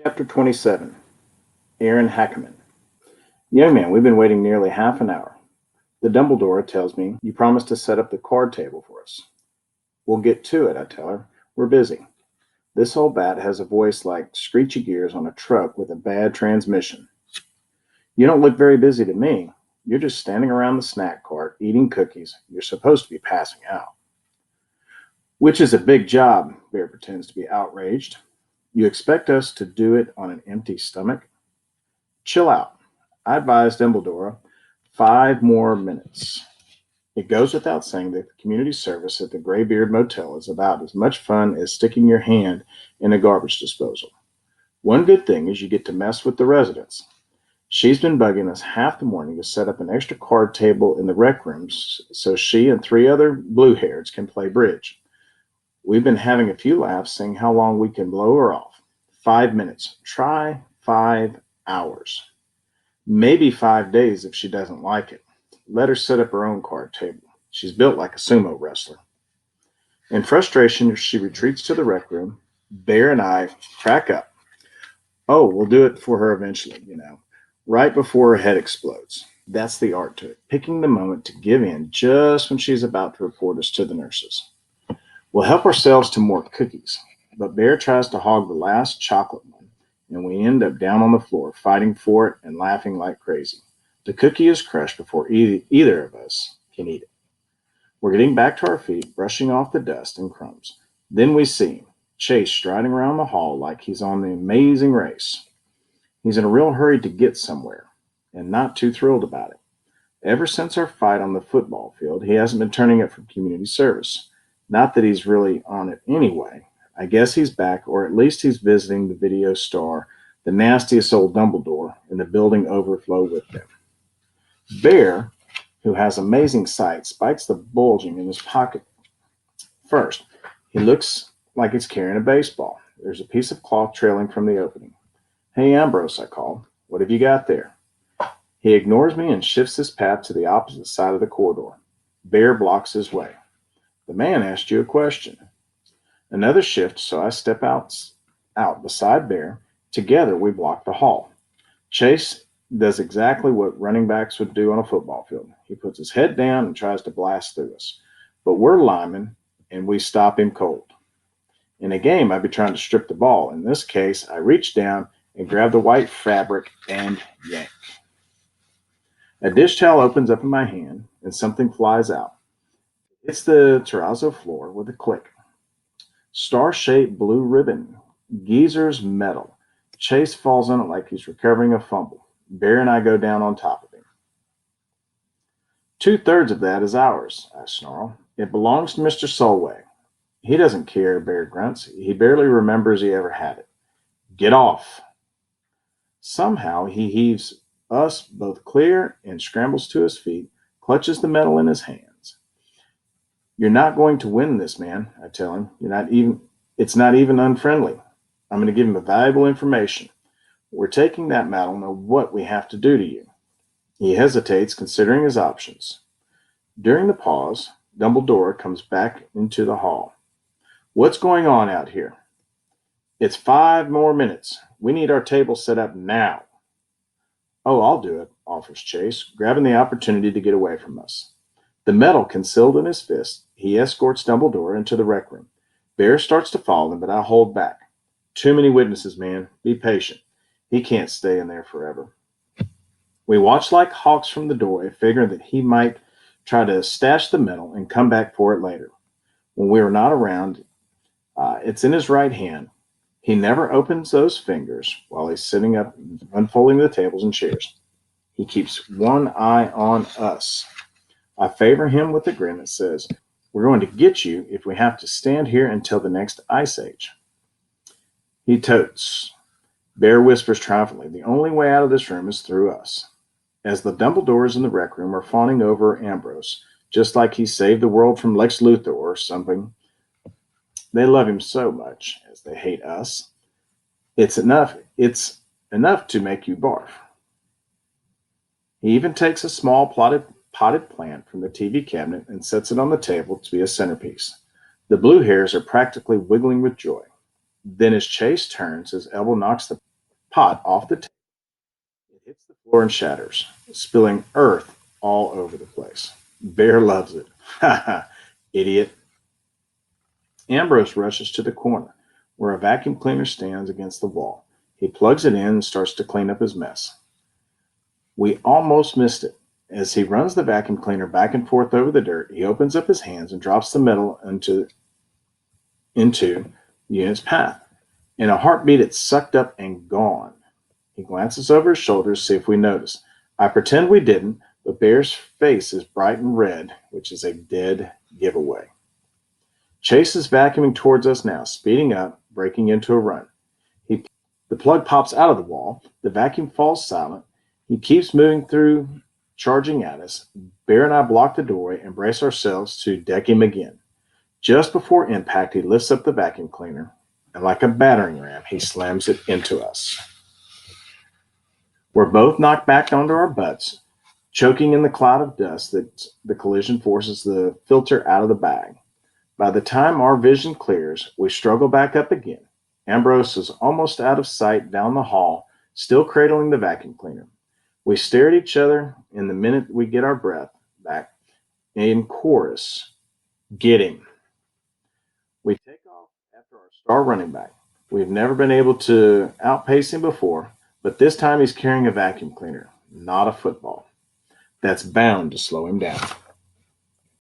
Chapter 27. Aaron Hackerman. Young man, we've been waiting nearly half an hour. The Dumbledore tells me you promised to set up the card table for us. We'll get to it, I tell her. We're busy. This old bat has a voice like screechy gears on a truck with a bad transmission. You don't look very busy to me. You're just standing around the snack cart eating cookies. You're supposed to be passing out. Which is a big job, Bear pretends to be outraged. You expect us to do it on an empty stomach? Chill out. I advise Dumbledore 5 more minutes. It goes without saying that the community service at the Graybeard Motel is about as much fun as sticking your hand in a garbage disposal. One good thing is you get to mess with the residents. She's been bugging us half the morning to set up an extra card table in the rec rooms so she and 3 other blue-hairs can play bridge. We've been having a few laughs seeing how long we can blow her off. 5 minutes. Try 5 hours. Maybe 5 days if she doesn't like it. Let her set up her own card table. She's built like a sumo wrestler. In frustration, she retreats to the rec room. Bear and I crack up. Oh, we'll do it for her eventually, right before her head explodes. That's the art to it, picking the moment to give in just when she's about to report us to the nurses. We'll help ourselves to more cookies, but Bear tries to hog the last chocolate one, and we end up down on the floor, fighting for it and laughing like crazy. The cookie is crushed before either of us can eat it. We're getting back to our feet, brushing off the dust and crumbs. Then we see him, Chase, striding around the hall like he's on the Amazing Race. He's in a real hurry to get somewhere, and not too thrilled about it. Ever since our fight on the football field, he hasn't been turning up for community service. Not that he's really on it anyway. I guess he's back, or at least he's visiting the video star, the nastiest old Dumbledore, in the building overflow with them. Bear, who has amazing sight, spikes the bulging in his pocket. First, he looks like he's carrying a baseball. There's a piece of cloth trailing from the opening. Hey, Ambrose, I call. What have you got there? He ignores me and shifts his path to the opposite side of the corridor. Bear blocks his way. The man asked you a question. Another shift, so I step out beside Bear. Together, we block the hall. Chase does exactly what running backs would do on a football field. He puts his head down and tries to blast through us. But we're linemen, and we stop him cold. In a game, I'd be trying to strip the ball. In this case, I reach down and grab the white fabric and yank. A dish towel opens up in my hand, and something flies out. It's the terrazzo floor with a click. Star-shaped blue ribbon. Geezer's metal. Chase falls on it like he's recovering a fumble. Bear and I go down on top of him. 2/3 of that is ours, I snarl. It belongs to Mr. Solway. He doesn't care, Bear grunts. He barely remembers he ever had it. Get off. Somehow he heaves us both clear and scrambles to his feet, clutches the metal in his hands. You're not going to win this, man, I tell him. It's not even unfriendly. I'm going to give him valuable information. We're taking that medal, know what we have to do to you. He hesitates, considering his options. During the pause, Dumbledore comes back into the hall. What's going on out here? It's 5 more minutes. We need our table set up now. Oh, I'll do it, offers Chase, grabbing the opportunity to get away from us. The medal concealed in his fist, he escorts Dumbledore into the rec room. Bear starts to follow him, but I hold back. Too many witnesses, man. Be patient. He can't stay in there forever. We watch like hawks from the doorway, figuring that he might try to stash the medal and come back for it later. When we are not around, it's in his right hand. He never opens those fingers while he's sitting up, unfolding the tables and chairs. He keeps one eye on us. I favor him with a grin that says, we're going to get you if we have to stand here until the next ice age. He totes. Bear whispers triumphantly, the only way out of this room is through us. As the Dumbledores in the rec room are fawning over Ambrose, just like he saved the world from Lex Luthor or something, they love him so much as they hate us. It's enough to make you barf. He even takes a small potted plant from the TV cabinet and sets it on the table to be a centerpiece. The blue hairs are practically wiggling with joy. Then as Chase turns, his elbow knocks the pot off the table. It hits the floor and shatters, spilling earth all over the place. Bear loves it. Ha ha, idiot. Ambrose rushes to the corner, where a vacuum cleaner stands against the wall. He plugs it in and starts to clean up his mess. We almost missed it. As he runs the vacuum cleaner back and forth over the dirt, he opens up his hands and drops the metal into the unit's path. In a heartbeat, it's sucked up and gone. He glances over his shoulder to see if we notice. I pretend we didn't, but Bear's face is bright and red, which is a dead giveaway. Chase is vacuuming towards us now, speeding up, breaking into a run. The plug pops out of the wall. The vacuum falls silent. He keeps moving through, charging at us. Bear and I block the doorway and brace ourselves to deck him again. Just before impact, he lifts up the vacuum cleaner, and like a battering ram, he slams it into us. We're both knocked back onto our butts, choking in the cloud of dust that the collision forces the filter out of the bag. By the time our vision clears, we struggle back up again. Ambrose is almost out of sight down the hall, still cradling the vacuum cleaner. We stare at each other, and the minute we get our breath back, in chorus, get him. We take off after our star running back. We've never been able to outpace him before, but this time he's carrying a vacuum cleaner, not a football. That's bound to slow him down.